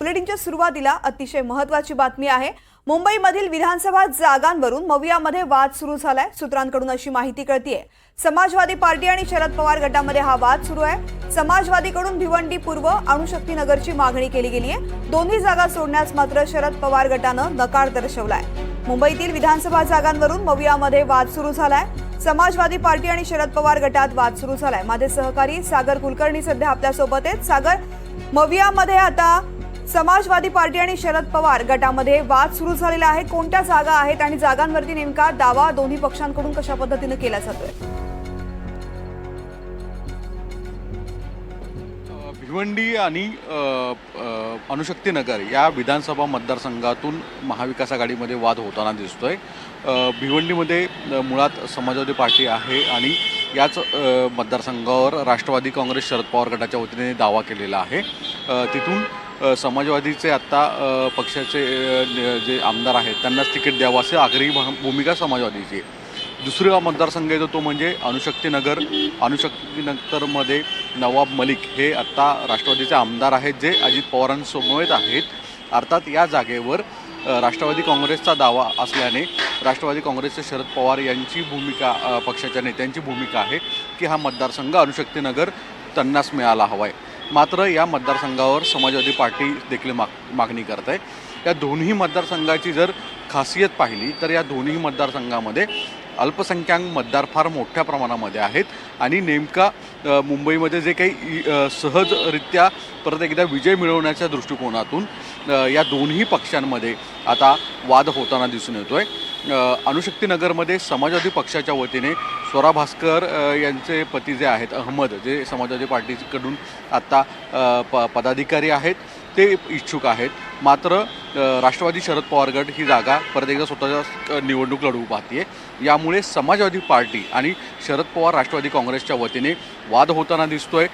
बुलेटिनच्या सुरुवातीला अतिशय महत्त्वाची बातमी आहे। मुंबईमधील विधानसभा जागांवरून मवियामध्ये वाद सुरू झालाय। सूत्रांकडून अशी माहिती कळतीये, समाजवादी पार्टी आणि शरद पवार गटामध्ये हा वाद सुरू आहे। समाजवादीकडून भिवंडी पूर्व अणुशक्ती नगरची मागणी केली गेली आहे। दोन्ही जागा सोडण्यास मात्र शरद पवार गटानं नकार दर्शवलाय। मुंबईतील विधानसभा जागांवरून मवियामध्ये वाद सुरू झालाय। समाजवादी पार्टी आणि शरद पवार गटात वाद सुरू झालाय। माझे सहकारी सागर कुलकर्णी सध्या आपल्या सोबत आहेत। सागर, मवियामध्ये आता समाजवादी पार्टी आणि शरद पवार गटामध्ये वाद सुरू झालेला आहे। कोणत्या जागा आहेत आणि जागांवरती नेमका दावा दोन्ही पक्षांकडून कशा पद्धतीने केला जातोय? भिवंडी आणि अणुशक्ती नगर या विधानसभा मतदारसंघातून महाविकास आघाडीमध्ये वाद होताना दिसतोय। भिवंडीमध्ये मुळात समाजवादी पार्टी आहे आणि याच मतदारसंघावर राष्ट्रवादी काँग्रेस शरद पवार गटाच्या वतीने दावा केलेला आहे। तिथून समाजवादीचे आत्ता पक्षाचे जे आमदार आहेत त्यांनाच तिकीट द्यावं असे आग्रही भूमिका समाजवादीची आहे। दुसरा मतदारसंघ येतो तो म्हणजे अणुशक्ती नगरमध्ये नवाब मलिक हे आत्ता राष्ट्रवादीचे आमदार आहेत, जे अजित पवारांसमवेत आहेत। अर्थात या जागेवर राष्ट्रवादी काँग्रेसचा दावा असल्याने राष्ट्रवादी काँग्रेसचे शरद पवार यांची भूमिका, पक्षाच्या नेत्यांची भूमिका आहे की हा मतदारसंघ अणुशक्ती नगर त्यांनाच मिळाला हवा आहे। मात्र या मतदारसंघावर समाजवादी पार्टी देखील मागणी करत आहे। या दोन्ही मतदारसंघाची जर खासियत पाहिली तर या दोन्ही मतदारसंघामध्ये अल्पसंख्याक मतदार फार मोठ्या प्रमाणामध्ये आहेत आणि नेमका मुंबईमध्ये जे काही सहजरित्या परत एकदा विजय मिळवण्याच्या दृष्टिकोनातून या दोन्ही पक्षांमध्ये आता वाद होताना दिसून येतोय। अणुशक्ती नगरमध्ये समाजवादी पक्षाच्या वतीने स्वरा भास्कर यांचे पती जे आहेत अहमद, जे समाजवादी पार्टीकडून आत्ता पदाधिकारी आहेत, ते इच्छुक आहेत। मात्र राष्ट्रवादी शरद पवार गट ही जागा परत एकदा स्वतःच्या निवडणूक लढवू पाहते। यामुळे समाजवादी पार्टी आणि शरद पवार राष्ट्रवादी काँग्रेसच्या वतीने वाद होताना दिसतोय।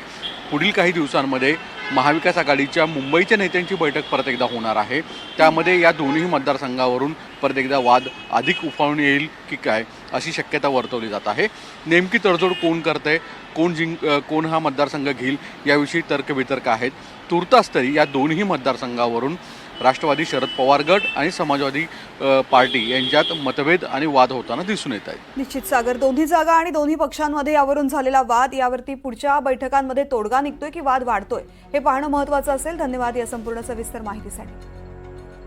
पुढील काही दिवसांमध्ये महाविकास आघाडीच्या मुंबईच्या नेत्यांची बैठक परत एकदा होणार आहे। त्यामध्ये या दोन्ही मतदारसंघावरून परत एकदा वाद अधिक उफाळून येईल की काय अशी शक्यता वर्तवली जात आहे। नेमकी तडजोड कोण करतंय, कोण हा मतदारसंघ घेईल याविषयी तर्कवितर्क आहेत। तुर्तास तरी या दोन्ही मतदारसंघावरून राष्ट्रवादी शरद पवार गट आणि समाजवादी पार्टी यांच्यात मतभेद आणि वाद होताना दिसून येत आहेत। निश्चित सागर, दोन्ही जागा आणि दोन्ही पक्षांमध्ये यावरून झालेला वाद, यावरती पुढच्या बैठकांमध्ये तोडगा निघतोय की वाद वाढतोय हे पाहणं महत्त्वाचं असेल। धन्यवाद या संपूर्ण सविस्तर माहितीसाठी।